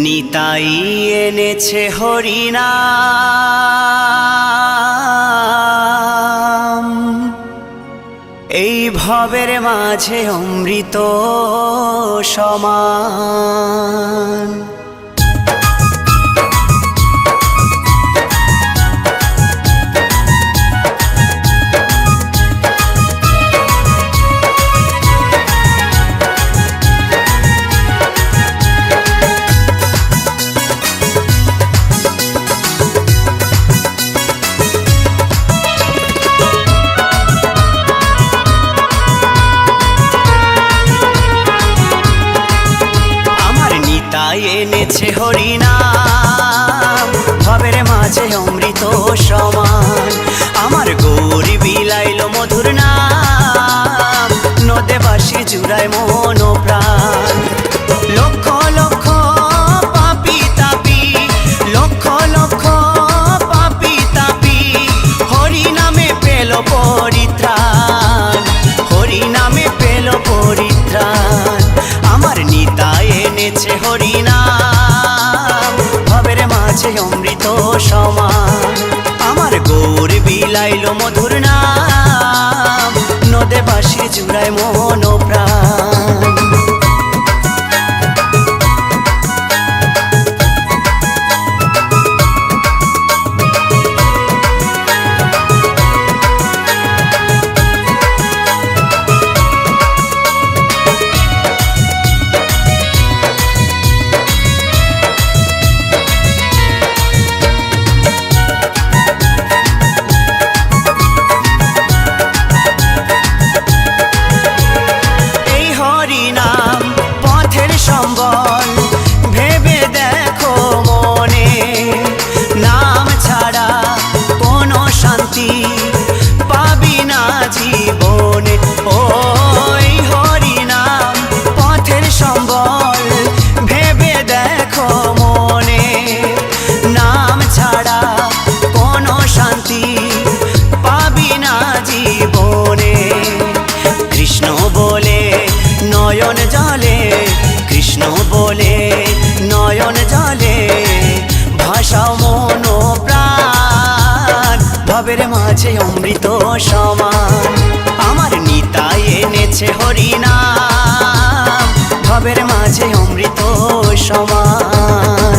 নিতাই এনেছে হরিনাম, এই ভবের মাঝে অমৃত সমান। এনেছে হরিনাম, ভবের মাঝে অমৃত সমান। আমার গৌরী বিলাইল মধুর নাম, নদে বাসি জুড়ায় মন প্রাণ। লক্ষ লক্ষ পাপি তাপি, লক্ষ লক্ষ পাপি তাপি, হরি নামে পেল পরিত্রাণ, হরি নামে পেল পরিত্রাণ। আমার নিতাই এনেছে হরিনাম, ভবের মাঝে অমৃত সমান। আমার গৌর বিলাইল মধুর নাম, নদে বাসি জুড়ায় মন প্রাণ। পাবি না জীবনে ওই হরিনাম পথের সম্বল, ভেবে দেখো মনে। নাম ছাড়া কোনো শান্তি পাবি না জীবনে। কৃষ্ণ বলে নয়ন জলে, কৃষ্ণ বলে নয়ন জলে, ভাষাও মন প্রাণ, ভবের মাঝে অমৃত সমান। আমার নিতাই এনেছে হরিনাম, ভবের মাঝে অমৃত সমান।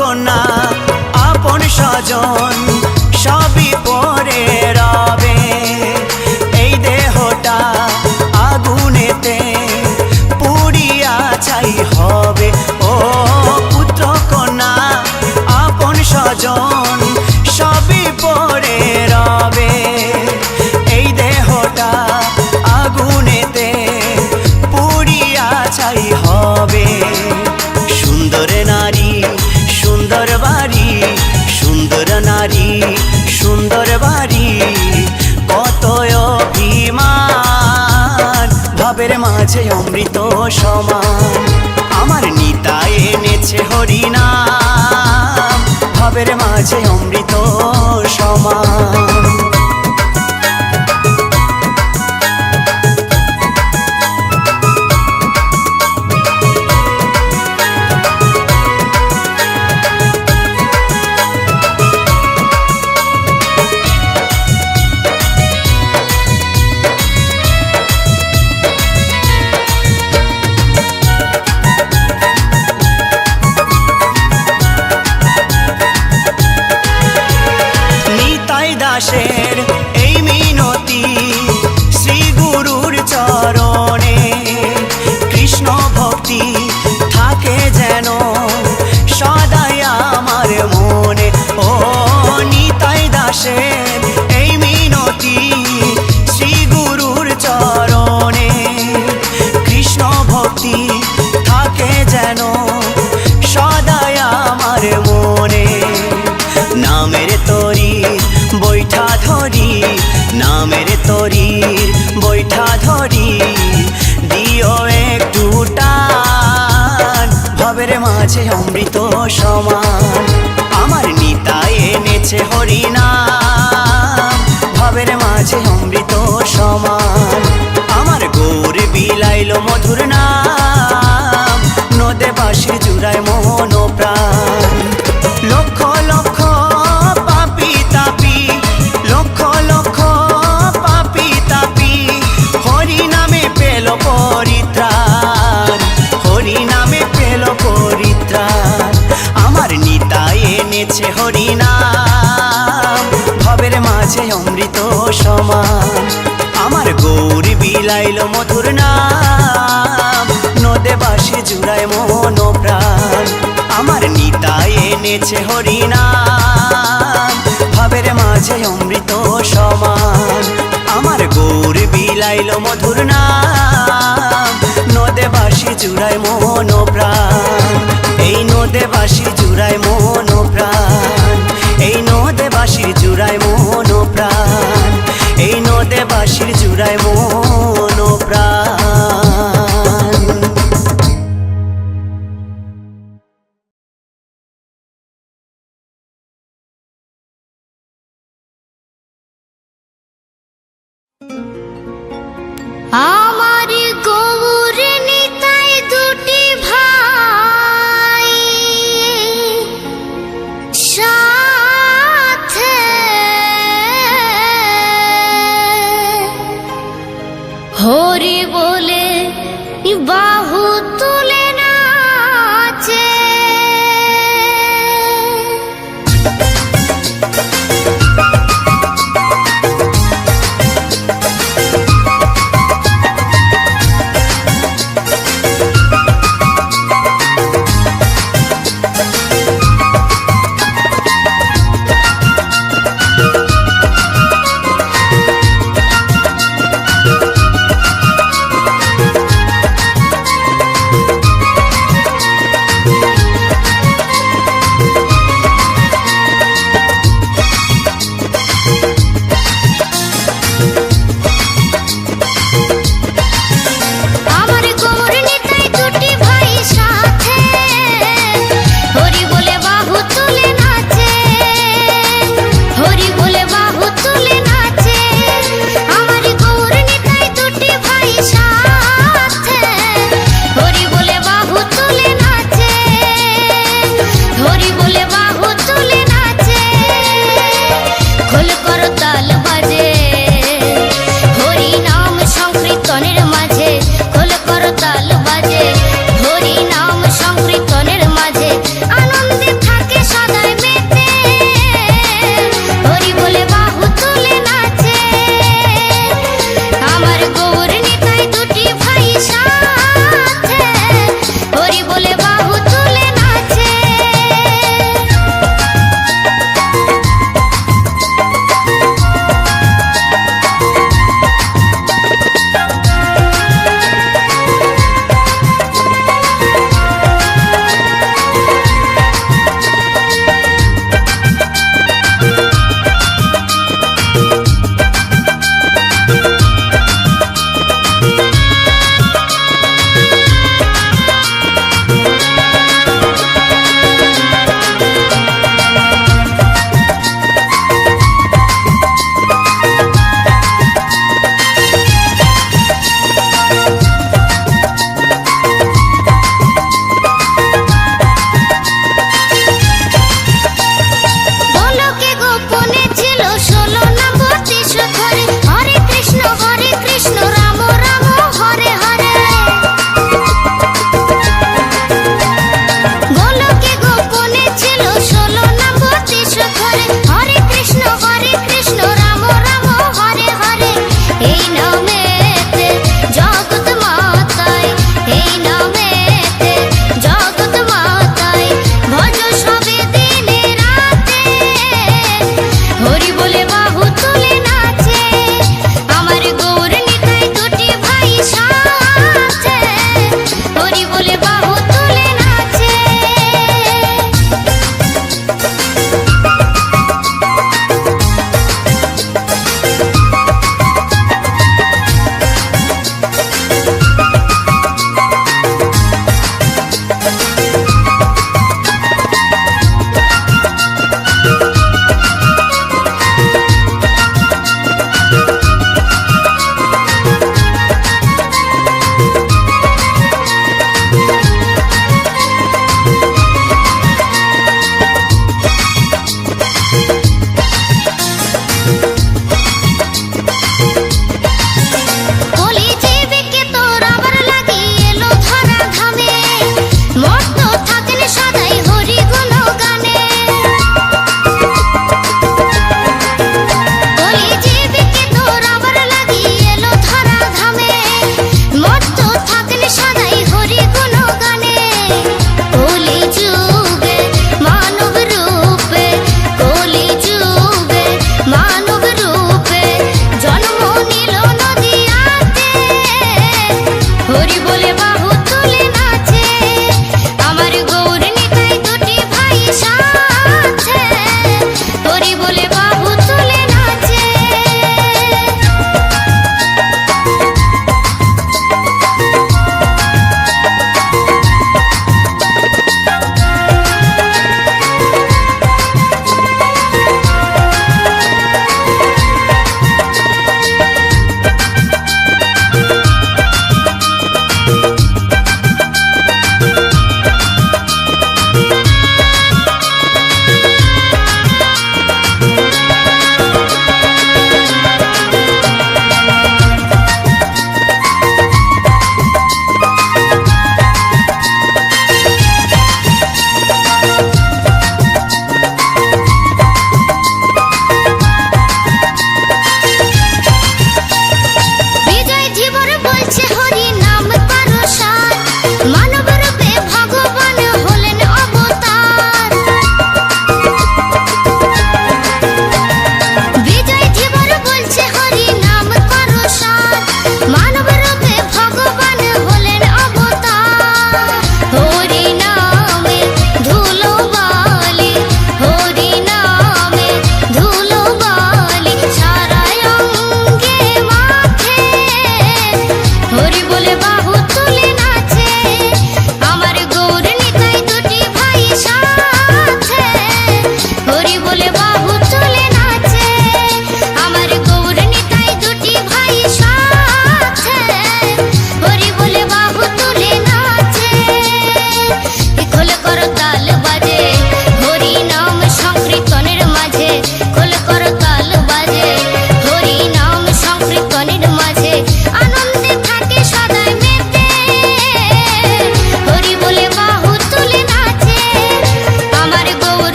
কন্যা আপন স্বজন সবই পরে রবে, এই দেহটা আগুনেতে পুড়িয়া ছাই হবে। ও পুত্র কন্যা আপন স্বজন সবই পরে রবে, এই দেহটা আগুনেতে পুড়িয়া ছাই হবে। সুন্দর নারী সুন্দর বাড়ি, সুন্দর নারী সুন্দর বাড়ি, কত অভিমান, ভবের মাঝে অমৃত সমান। আমার নিতাই এনেছে হরিনাম, ভবের মাঝে অমৃত সমান। ভবের মাঝে অমৃত সমান। আমার নিতাই এনেছে হরিনাম, ভবের মাঝে অমৃত সমান। আমার গৌর বিলাইল মধুর নাম, নদে বাঁশির জুড়ায় মোহন প্রাণ। লক্ষ লক্ষ পাপি তাপি, লক্ষ লক্ষ পাপি তাপি, হরি নামে পেল পরিত্রাণ, হরি নামে পেল পরিত্রাণ। আমার নিতাই এনেছে হরিনাম, ভবের মাঝে অমৃত সমান। আমার গৌর বিলাইল মধুর নাম, নদে বাঁশি জুড়ায় মন প্রাণ। আমার নিতাই এনেছে হরিনাম, ভবের মাঝে অমৃত সমান। আমার গৌর বিলাইল মধুর নাম, নদে বাঁশি জুড়ায় মন প্রাণ। এই নদে বাঁশি জুড়ায় মন প্রাণ, এই নদে বাঁশির জুড়ায় মন প্রাণ, এই নদে বাঁশির জুড়ায় মন প্রাণ। আমার গৌর নিতাই দুটি ভাই সাথে, হরি বলে বাহু তুলে নাচে।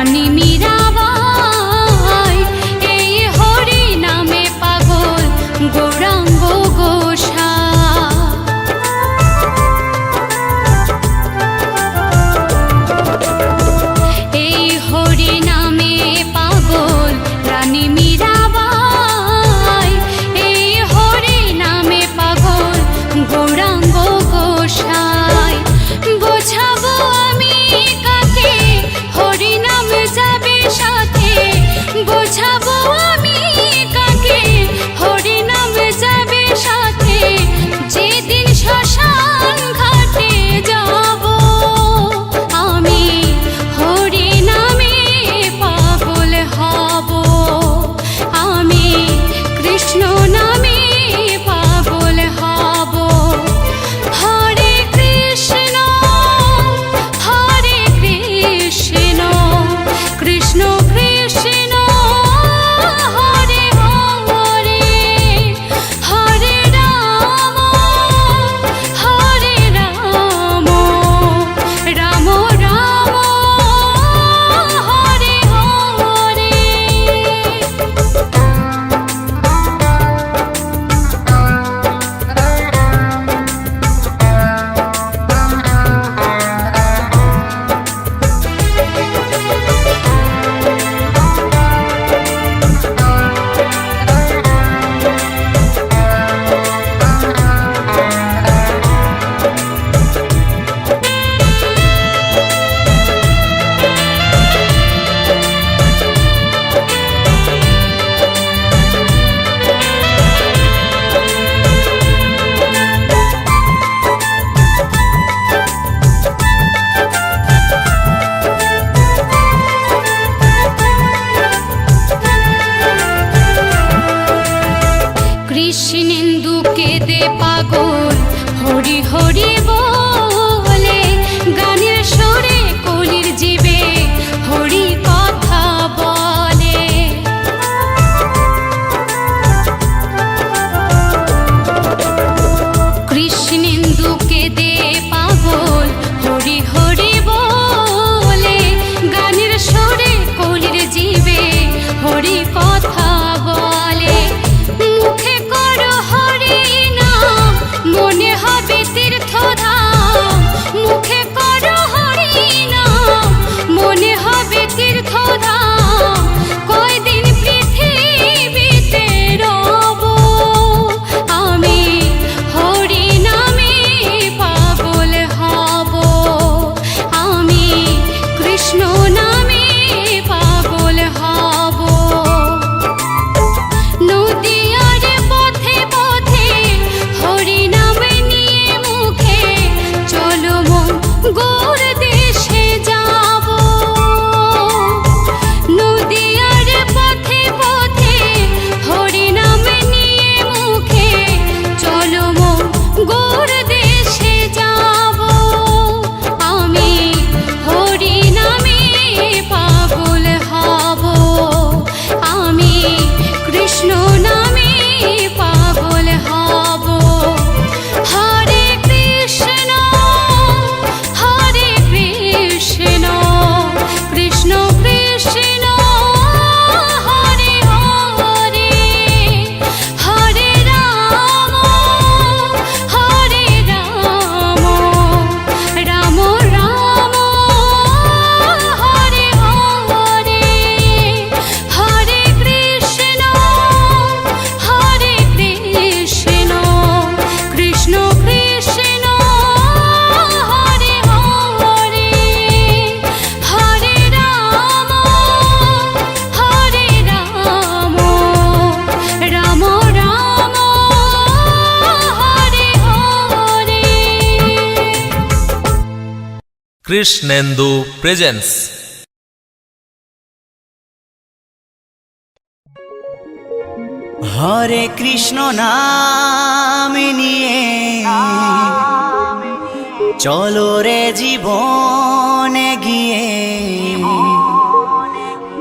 রানী মীরাবাই এই হরি নামে পাগল গৌরাঙ্গ গোসাই। এই হরি নামে পাগল রানী মীরাবাই এই হরি নামে পাগল গৌরাঙ্গ গোসাই। বোঝাবো আমি কাকে হরি নাম যাবে সাথে, বোঝাবো আমি কাকে হরি নাম যাবে সাথে, যেদিন শ্মশান ঘাটে যাব আমি হরি নামে পাগল হব, আমি কৃষ্ণ নামে পাগল হব। হরে কৃষ্ণ কৃষ্ণ কৃষ্ণ হরে হরে, হরে রাম রাম রাম হরে হরে। কৃষ্ণেন্দু কেঁদে পাগল হরি হরি বলে, গানের সুরে কলির জীবে হরি কথা বলে। কৃষ্ণেন্দু কেঁদে পাগল হরি হরি বলে, গানের সুরে কলির জীবে হরি কথা বলে। মুখে করো হরি নাম মনে হবে তীর্থধাম, মুখে করো হরি নাম মনে হবে তীর্থধাম। কয়দিন পৃথিবীতে রব আমি হরি নামে পাগল হব, আমি কৃষ্ণ নামে পাগল হব। নদিয়ার পথে পথে হরি নাম নিয়ে মুখে চলো মন গৌর দেশে যাব। নদিয়ার পথে পথে হরি নাম নিয়ে মুখে চলো মন গৌর দেশে যাব, আমি হরি নামে পাগল হব, আমি কৃষ্ণ নামে পাগল হব। হরে কৃষ্ণ কৃষ্ণ কৃষ্ণ হরে হরে, হরে রাম রাম রাম হরে হরে, হরে কৃষ্ণ কৃষ্ণ কৃষ্ণ হরে হরে, হরে রাম রাম রাম হরে হরে। কৃষ্ণেন্দু প্রেজেন্স। হরে কৃষ্ণ নাম নিয়ে চলো রে জীবনে গিয়ে,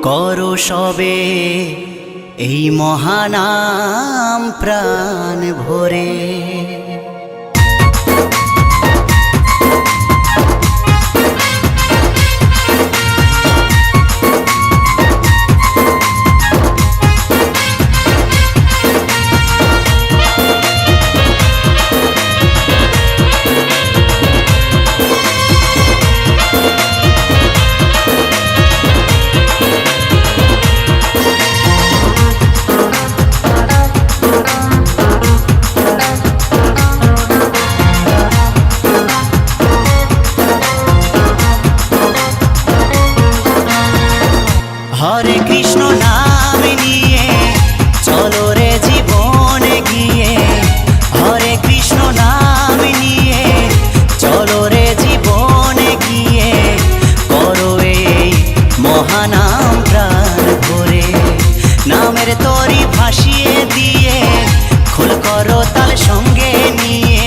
করো সবে এই মহানাম প্রাণ ভরে। হরে কৃষ্ণ নাম নিয়ে চলো রে জীবন গিয়ে, হরে কৃষ্ণ নাম নিয়ে চলো রে জীবন গিয়ে, করো এই মহানাম প্রাণ ভরে। নামের তরি ভাসিয়ে দিয়ে খোল করো তাল সঙ্গে নিয়ে,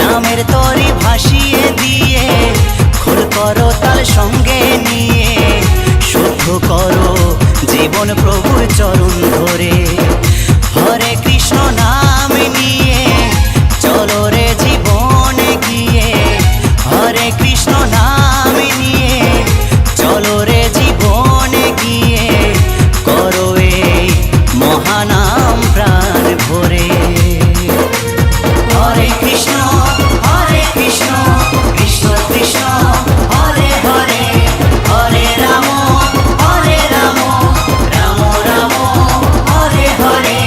নামের তরি ভাসিয়ে দিয়ে খোল করো তাল সঙ্গে নিয়ে, শুদ্ধ করো জীবন প্রভুর চরণ ধরে। হরে কৃষ্ণ নাম নিয়ে চলো রে জীবন গিয়ে, হরে কৃষ্ণ নাম নিয়ে চলো রে জীবন গিয়ে, করো এই মহানাম প্রাণ ভরে। হরে কৃষ্ণ কৃষ্ণ কৃষ্ণ হরে হরে, হরে রাম রাম রাম হরে হরে।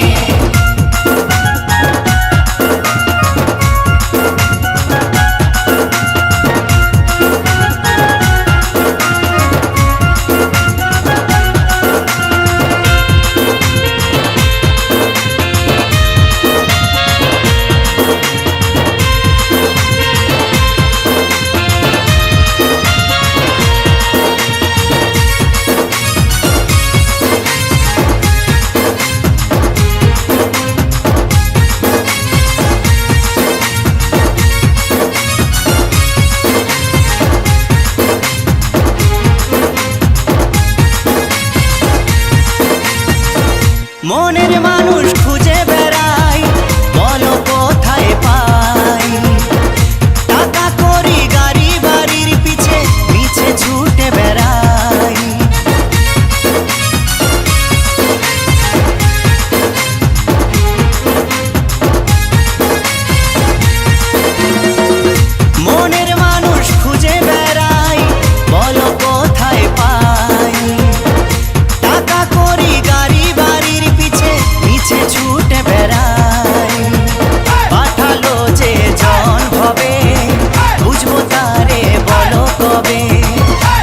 মনের মানুষ খুঁজে বেড়াই, বলো কোথায় পাই, টাকা করি গাড়ি বাড়ির পিছে পিছে ছুটে বেড়াই। মনের মানুষ খুঁজে বেড়াই, বলো কোথায় পাই, টাকা করি গাড়ি বাড়ির পিছে পিছে ছুটে বেড়াই। পাঠালো যে জন ভবে বুঝবো তারে বলো কবে,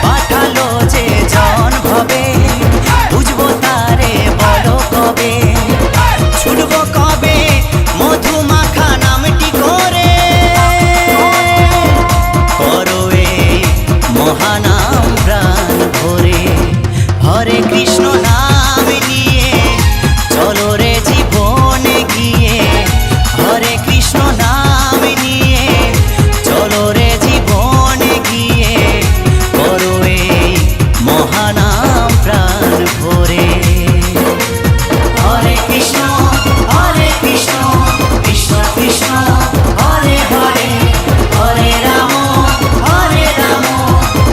পাঠালো যে জন ভবে বুঝবো তারে বলো কবে, ছুটবো কবে মধুমাখা নামটি করে, করো এই মহানাম প্রাণ ভরে। হরে কৃষ্ণ নাম নিয়ে চলো রে জীবন গিয়ে, হরে কৃষ্ণ নাম নিয়ে চলো রে জীবন গিয়ে, করো এই মহানাম প্রাণ ভরে। হরে কৃষ্ণ কৃষ্ণ কৃষ্ণ হরে হরে, হরে রাম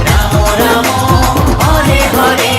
রাম রাম হরে হরে।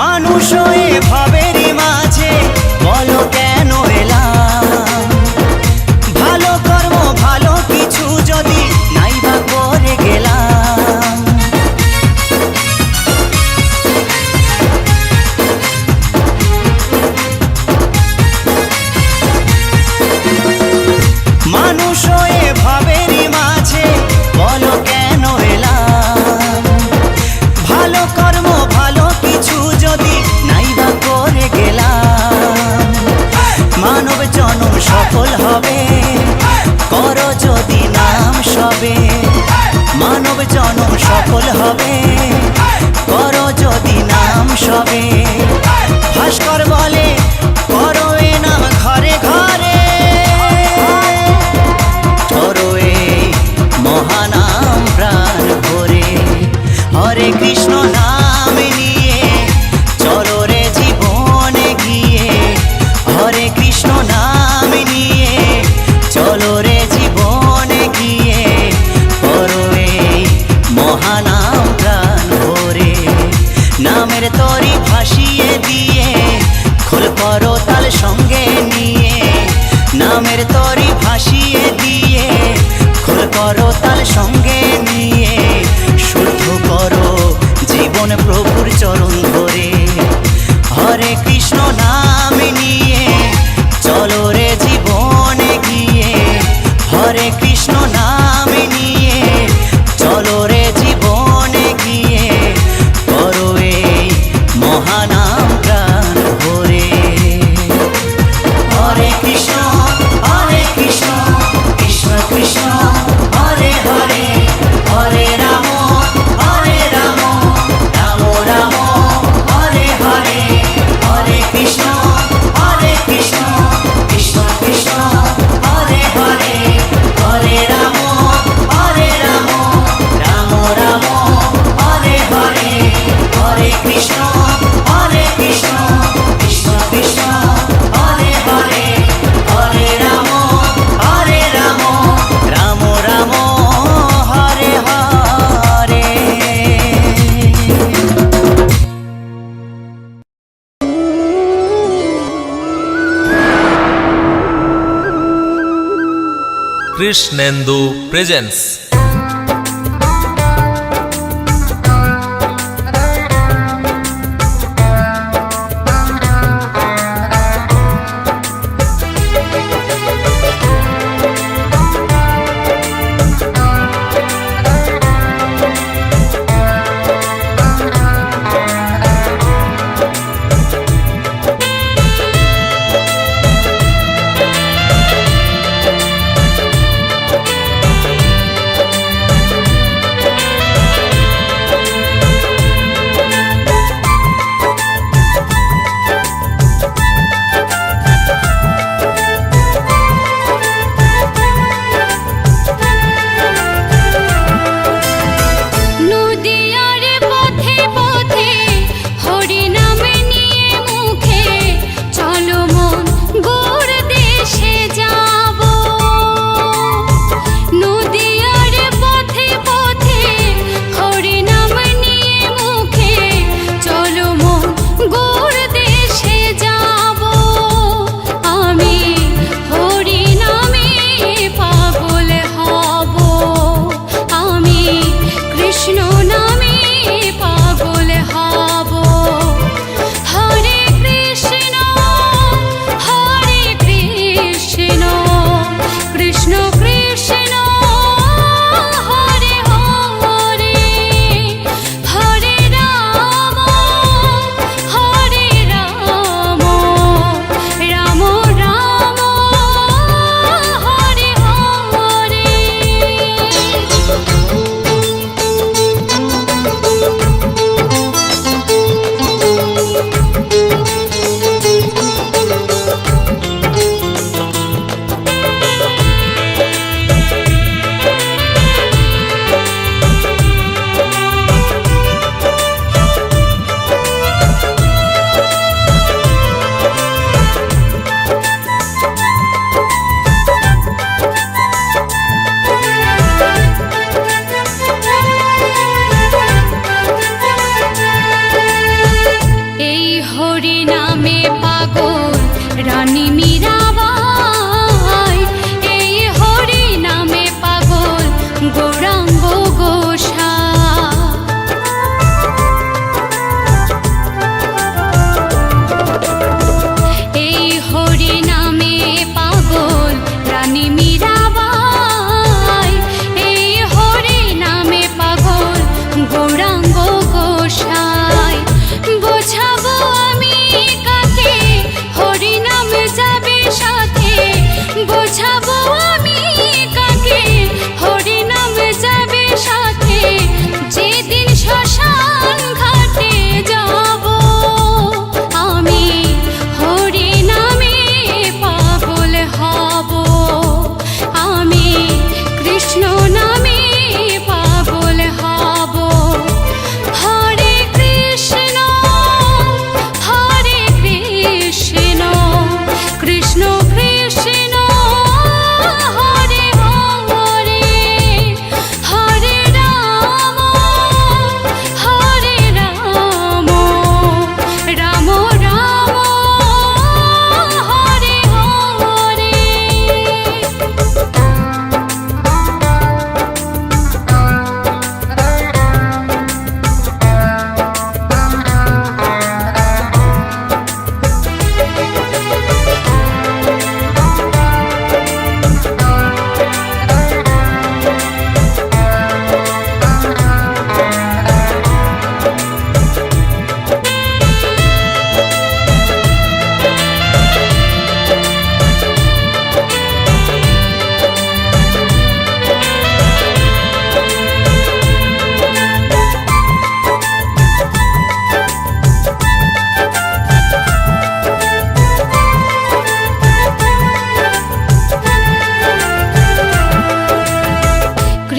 মানুষ হয়ে ভাবেরই মাঝে বলো কেন এলাম, ভালো কর্ম ভালো কিছু যদি নাইবা করে গেলাম। মানুষ হয়ে ভাবেরই মাঝে বলো কেন এলাম, ভালো কর্ম ভালো কিছু যদি নাইবা করে গেলাম। মানব জনম সফল হবে করো যদি নাম সবে, মানব জনম সফল হবে করো যদি নাম সবে। ভাস্কর বলে করো এ নাম ঘরে ঘরে, করো এই মহানাম প্রাণ ভরে। হরে কৃষ্ণ নাম নিয়ে চলো রে জীবন গিয়ে, হরে কৃষ্ণ নাম নিয়ে চলো রে জীবন হরে কৃষ্ণ নাম নিয়ে চলো রে জীবনে গিয়ে করো এই মহানাম প্রাণ ভরে। হরে কৃষ্ণ কৃষ্ণ কৃষ্ণ হরে হরে, হরে রাম রাম রাম হরে হরে, হরে কৃষ্ণ কৃষ্ণ কৃষ্ণ হরে হরে, হরে রাম রাম রাম হরে হরে, হরে কৃষ্ণ কৃষ্ণ কৃষ্ণ হরে হরে, হরে রাম রাম রাম হরে হরে। কৃষ্ণেন্দু প্রেজেন্স।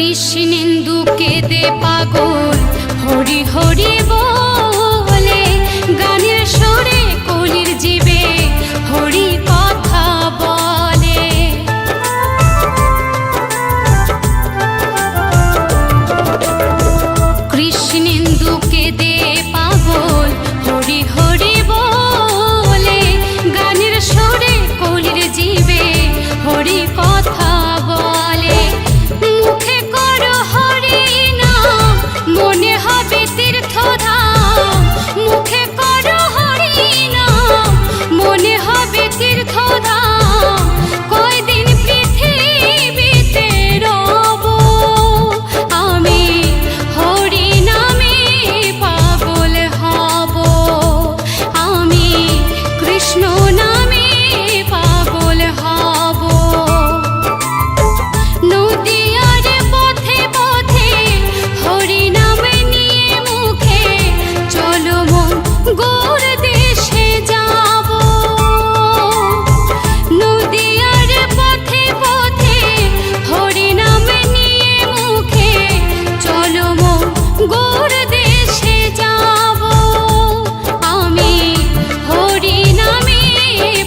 কৃষ্ণেন্দু কেঁদে পাগল হরি হরি বলে, গানের সুরে কলির জীবে হরি কথা বলে। কৃষ্ণেন্দু কেঁদে পাগল হরি হরি বলে, গানের সুরে কলির জীবে হরি কথা বলে। মুখে করো হরি নাম, মনে হবে তীর্থধাম। মুখে করো হরি নাম, মনে হবে তীর্থধাম। কয়দিন পৃথিবীতে রব আমি, হরি নামে পাগল হব আমি, কৃষ্ণ নামে পাগল হব। নদীয়ার পথে পথে হরি নাম নিয়ে মুখে, চলো মন গৌর দেশে যাব। নদীয়ার পথে পথে হরি নাম নিয়ে মুখে, চলো মন গৌর দেশে যাব আমি, হরি নামে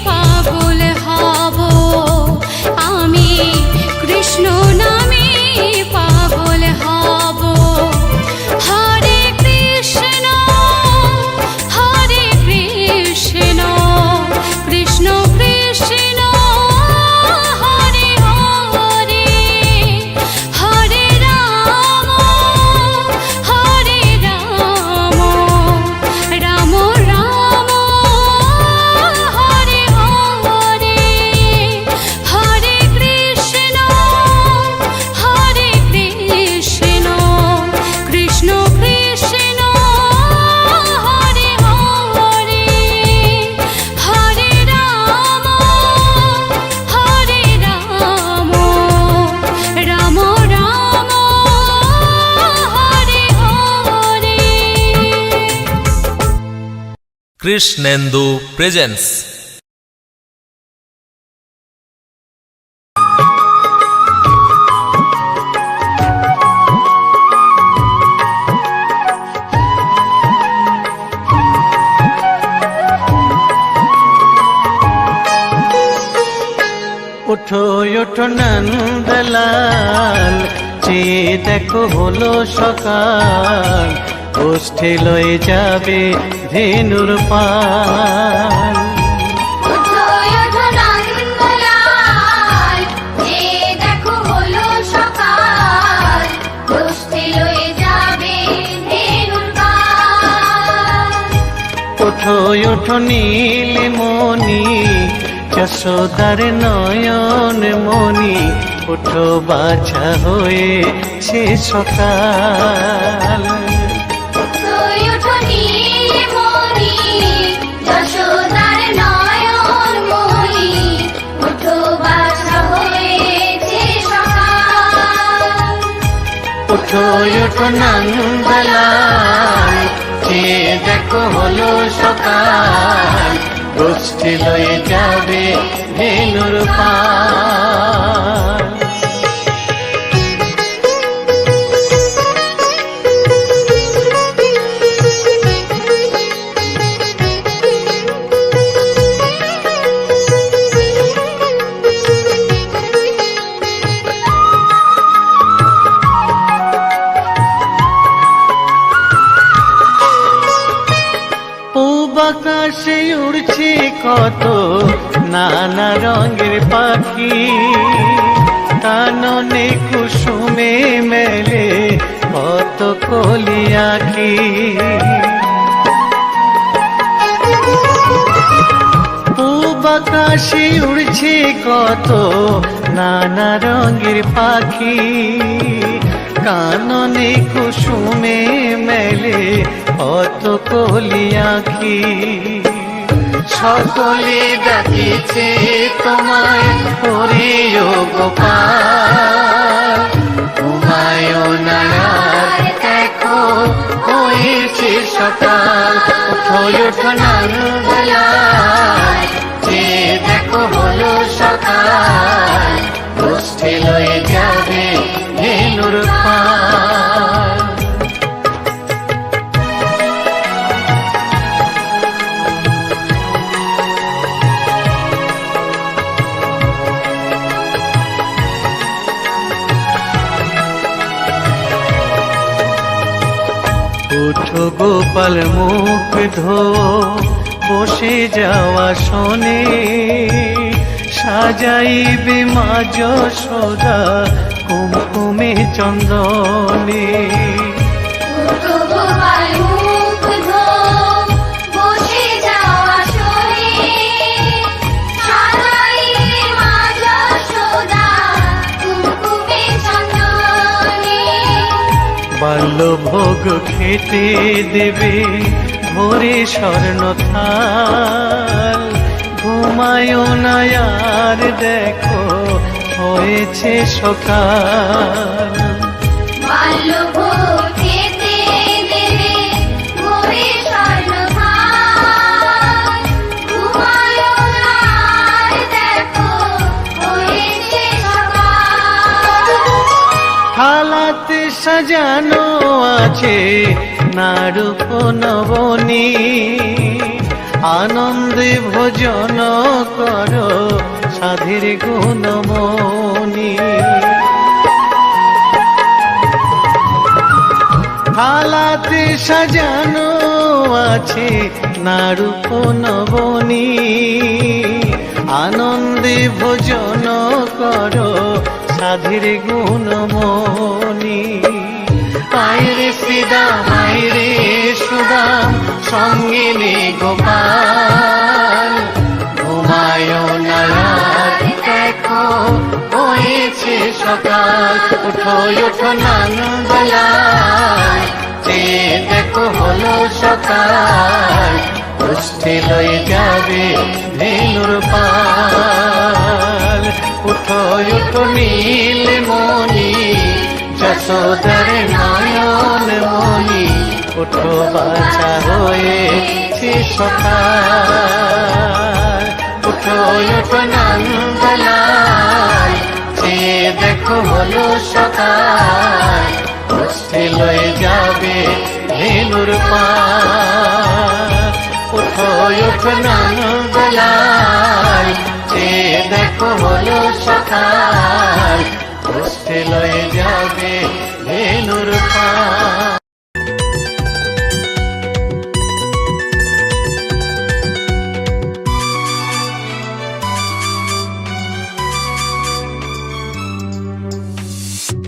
পাগল হব আমি, কৃষ্ণ নামে পাগল হব। হরে কৃষ্ণ কৃষ্ণ কৃষ্ণ হরে হরে, হরে রাম রাম রাম হরে হরে, হরে কৃষ্ণ কৃষ্ণ কৃষ্ণ হরে হরে, হরে রাম রাম রাম হরে হরে। কৃষ্ণেন্দু প্রেজেন্স। ওঠো ওঠো নন্দলাল, চেয়ে দেখো হলো সকাল, গোষ্ঠী লয়ে যাবে ধেনুর পাল। ওঠো ওঠো নন্দলাল, যে দেখো হলো সকাল, গোষ্ঠী লয়ে যাবে ধেনুর পাল। ওঠো ওঠো নীলমণি, যশোদার নয়ন মণি, ওঠো বাছা হয়েছে সকাল। ওঠো ওঠো নীলমণি, যশোদার নয়ন মণি, ওঠো বাছা হয়েছে সকাল। ওঠো ওঠো নন্দলাল, চেয়ে দেখো হলো সকাল, গোষ্ঠী লয়ে যাবে ধেনুর পাল। আকাশে উড়ছে কত নানা রঙের পাখি, কাননে কুসুমে মেলে কত কলি আঁখি। পূব আকাশে উড়ছে কত নানা রঙের পাখি, কাননে কুসুমে মেলে অত কলি আঁখি। সকলে ডাকিছে তোমায় হরিও গোপাল, তোমায় নারায় দেখো হয়েছে সকাল। ওঠো ওঠো নন্দলাল, যে দেখো হলো সকাল, গোষ্ঠী লয়ে যাবে ধেনু ধেনুর পাল। উঠো গোপাল মুখ ধো বসে যাওয়া শোনে, সাজাইবে মা যশোদা কুমকুমে চন্দনে। উঠো গোপাল মুখ ধো বসে যাওয়া শোনে, সাজাইবে মা যশোদা কুমকুমে চন্দনে। বাল্যভোগ খেতে দেবে ভোরে স্বর্ণ থাল, ঘুমায়ো না আর দেখো হয়েছে সকাল। বাল্যভোগ খেতে দেবে ভোরে স্বর্ণ থাল, ঘুমায়ো না আর দেখো হয়েছে সকাল। থালাতে সাজানো আছে নারূপ নবনী, আনন্দে ভোজন করো সাধের গুণমণি। থালাতে সাজানো আছে নারূপ নবনী, আনন্দে ভোজন করো সাধের গুণমণি। আয়রে শ্রীদাম আয়রে সুদাম সঙ্গে নে গোপাল, ঘুমায়ো না আর দেখো হয়েছে সকাল। উঠো উঠো নন্দলাল, চেয়ে দেখো হলো সকাল, পুষ্টি লয়ে যাবে ধেনুর পাল। উঠো উঠো নীলমণি যশোদার নয়ন মণি, উঠো বাছা হয়েছে সকাল। উঠো উঠো নন্দলাল, চেয়ে দেখো হলো সকাল, পুষ্টি লয়ে যাবে ধেনুর পাল। উঠো উঠো নন্দলাল, চেয়ে দেখো হলো সকাল, পুষ্টি লয়ে যাবে ধেনুর পাল।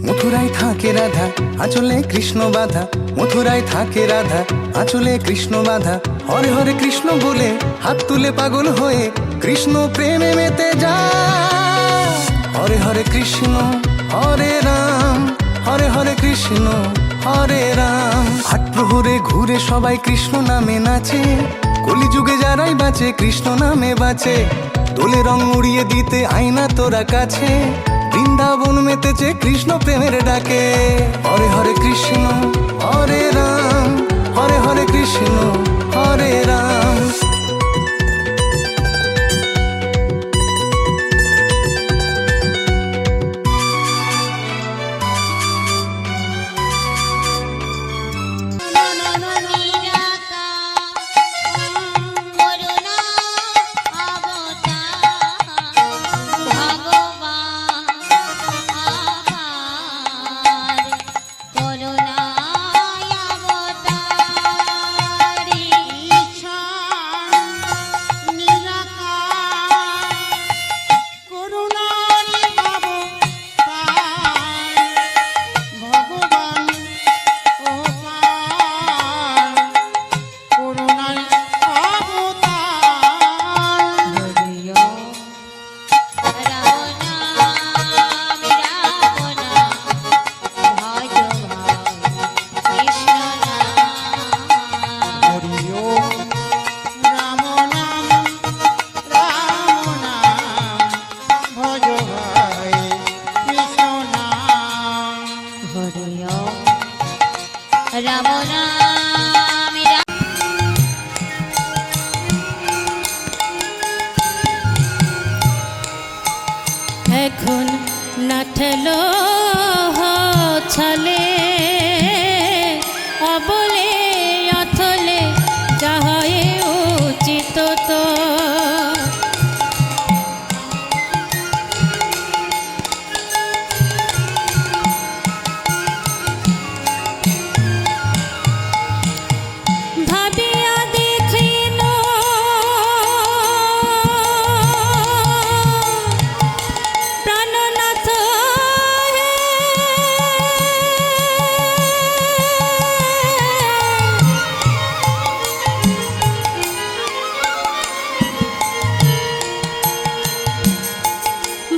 মথুরায় থাকে রাধা আঁচলে কৃষ্ণ বাধা, মথুরায় থাকে রাধা আঁচলে কৃষ্ণ বাধা। হরে হরে কৃষ্ণ বলে হাত তুলে পাগল হয়ে কৃষ্ণ প্রেমে মেতে যায়। হরে হরে কৃষ্ণ হরে রাম, হরে হরে কৃষ্ণ হরে রাম। আট প্রহরে ঘুরে সবাই কৃষ্ণ নামে নাচে, কলিযুগে যারাই বাঁচে কৃষ্ণ নামে বাঁচে। দোলে রং উড়িয়ে দিতে আয়না তোরা কাছে, বৃন্দাবন মেতেছে কৃষ্ণ প্রেমের ডাকে। হরে হরে কৃষ্ণ হরে রাম, হরে হরে কৃষ্ণ হরে রাম। এখন নাঠলো ছলে অবলে অথলে যাহয়ে উচিত তো ভাবিয়া দেখিন প্রাণনাথ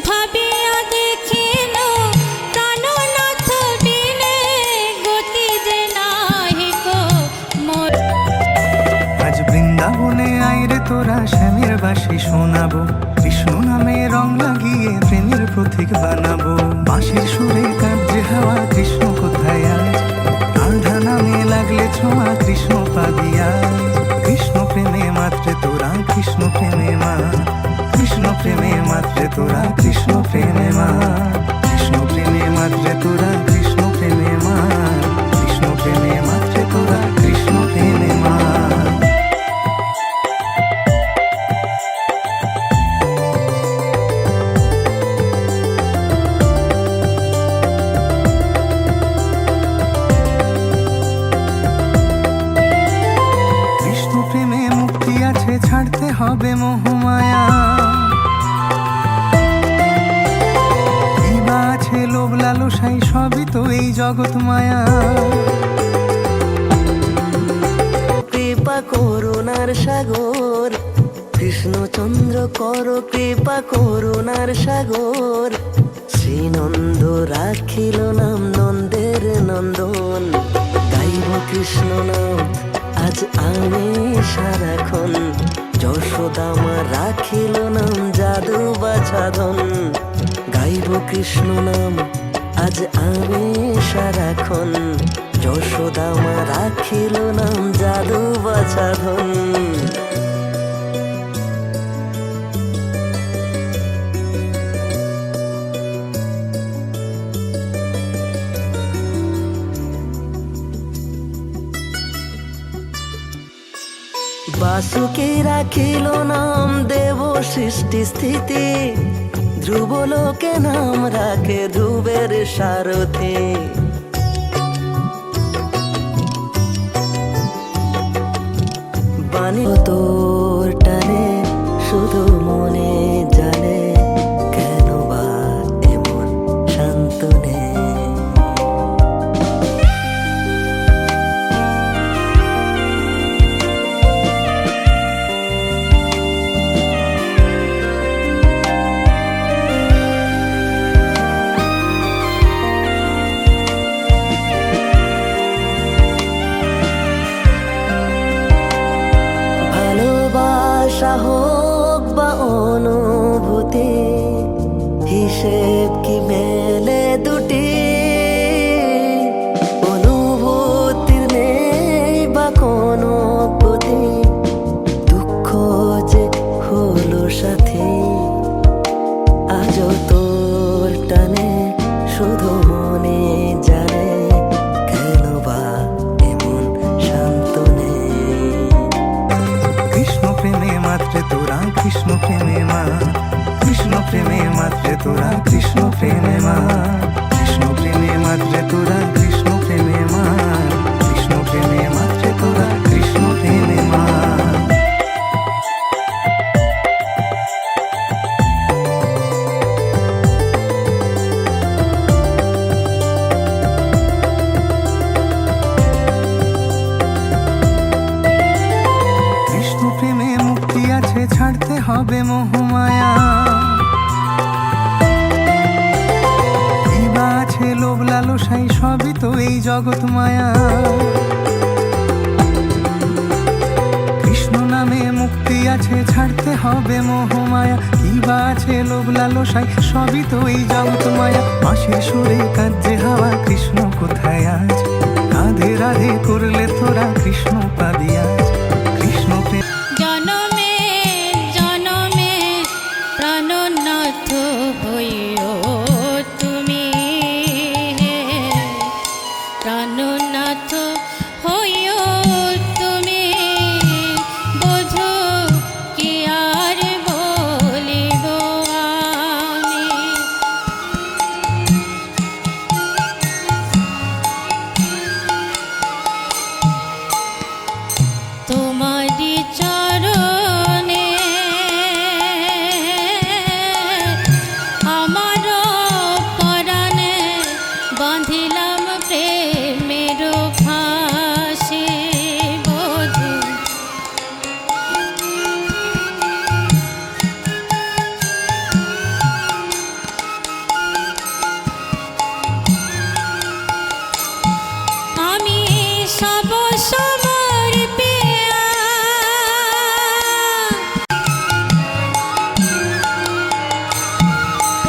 ভাবিয়া দেখিন প্রাণনাথ বিনে গতি যে নাহি কো মোর আজ বৃন্দাবনে আইরে তোরা শ্যামের বাঁশি শোনাবো কৃষ্ণ নামে রং লাগিয়ে প্রেমের প্রতীক বানাবো বাঁশির সুরে কাঁদছে হাওয়া কৃষ্ণ কোথায় আজ আন্ধা নামে লাগলে ছোঁয়া কৃষ্ণ পাবি আজ কৃষ্ণ প্রেমে মাত্রে তোরা কৃষ্ণ প্রেমে মা কৃষ্ণ প্রেমে মাত্রে তোরা কৃষ্ণ প্রেমে মা কৃষ্ণ প্রেমে মাত্রে তোরা কৃষ্ণ প্রেমে মা কৃষ্ণ প্রেমে মাত্রে তোরা কৃষ্ণ প্রেমে মা কৃষ্ণ প্রেমে মুক্তি আছে ছাড়তে হবে মোহমায়া কি বা আছে লোভ লালসাই সবই তো এই জগৎ মায়া কৃপা করুণার সাগর কৃষ্ণচন্দ্র কর কৃপা করুণার সাগর শ্রীনন্দ রাখিল নাম নন্দের নন্দন গাইব কৃষ্ণ নাম আজ আমি সারাক্ষণ যশোদামা রাখিল নাম জাদু বাছাধন গাইব কৃষ্ণ নাম আজ আমি সারাক্ষণ যশোদামা রাখিল নাম জাদু বাছাধন বাসুকি রাখিল নাম দেব সৃষ্টি স্থিতি ধ্রুবলোকে নাম রাখে ধ্রুবের সারথি বাণী তোর টানে শুধু মনে জানে কেন বা এমন শান্ত নেই ভালোবাসা হোক বা অনুভূতি হিসেব কি মেলে দুটি অনুভূতির নেই বা কোনো গতি দুঃখ যে হলো সাথী আজও তোর টানে শুধু মনে জানে কেন বা এমন শান্ত নেই কৃষ্ণ প্রেমে মাত্রে তোরা কৃষ্ণ প্রেমে মা কৃষ্ণ প্রেমে মাত্রে তোরা কৃষ্ণ প্রেমে মা কৃষ্ণ প্রেমে মাত্রে তোরা কৃষ্ণ প্রেমে মা কৃষ্ণ প্রেমে মাত্রে তোরা কৃষ্ণ প্রেমে মা কৃষ্ণ প্রেমে মুক্তি আছে ছাড়তে হবে মোহমায়া কি বা আছে লোভ লালসাই সবই তো এই জগৎ মায়া কৃষ্ণ নামে মুক্তি আছে ছাড়তে হবে মোহমায়া কি বা আছে লোভ লালসাই সবই তো এই জগৎ মায়া বাঁশির সুরে কাঁদছে হাওয়া কৃষ্ণ কোথায় আজ রাধে রাধে করলে তোরা কৃষ্ণ পাবি আজ কৃষ্ণ প্রেম জনমে জনমে প্রাণনাথ হইও তুমি বাঁধিলাম প্রেমের ফাঁসে বধূ আমি সব সমর্পে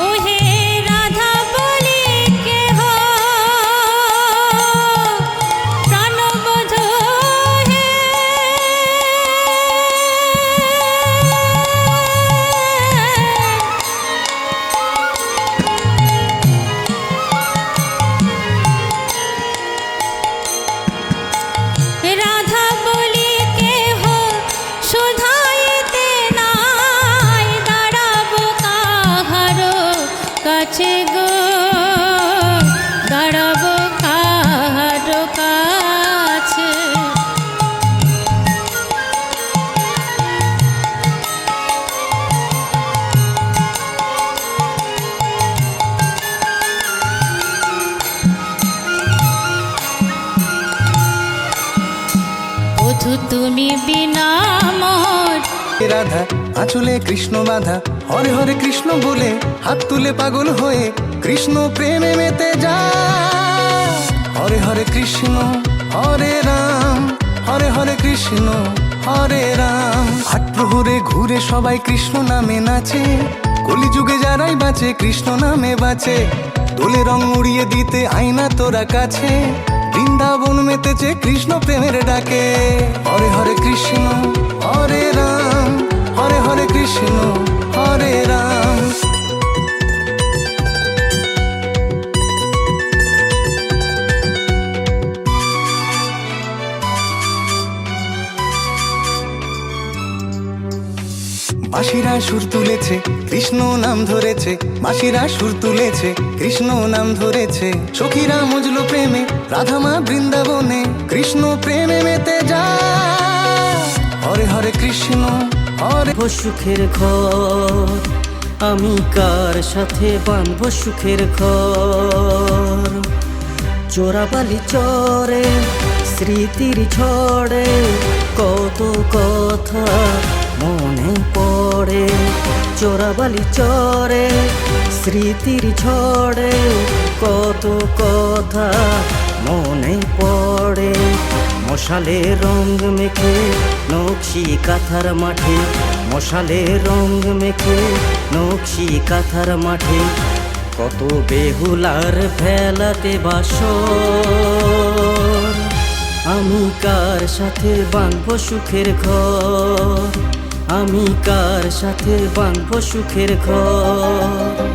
ওহে রাধা বলি কেহ প্রাণবধূ হে রাধা বলি কেহ শুধাইতে নাই দাঁড়াবো কাহার কাছে গো দাঁড়াবো কাহার কাছে বধূ তুমি বিনা মোর রাধা আঁচলে কৃষ্ণ বাধা হরে হরে কৃষ্ণ বলে হাত তুলে পাগল হয়ে কৃষ্ণ প্রেমে মেতে যায় হরে হরে কৃষ্ণ হরে রাম হরে হরে কৃষ্ণ হরে রাম আট প্রহরে ঘুরে সবাই কৃষ্ণ নামে নাচে কলিযুগে যারাই বাঁচে কৃষ্ণ নামে বাঁচে দোলে রং উড়িয়ে দিতে আয়না তোরা কাছে বৃন্দাবন মেতেছে কৃষ্ণ প্রেমের ডাকে হরে হরে কৃষ্ণ হরে রাম হরে হরে কৃষ্ণ হরে রাম বাঁশিরা সুর তুলেছে কৃষ্ণ নাম ধরেছে বাঁশিরা সুর তুলেছে কৃষ্ণ নাম ধরেছে সখীরা মজলো প্রেমে রাধা মা বৃন্দাবনে কৃষ্ণ প্রেমে মেতে যায় হরে হরে কৃষ্ণ হরে সুখের ঘর আমি কার সাথে বাঁধব সুখের ঘর চোরাবালি চরে স্মৃতির ঝড়ে কত কথা মনে পড়ে চোরাবালি চরে স্মৃতির ঝড়ে কত কথা মনে পড়ে মশালে রং মেখে নকশি কাঁথার মাঠে মশালে রং মেখে নকশি কাঁথার মাঠে কত বেহুলার ভেলাতে বাসর আমি কার সাথে বাঁধব সুখের ঘর আমি কার সাথে বাঁধব সুখের ঘর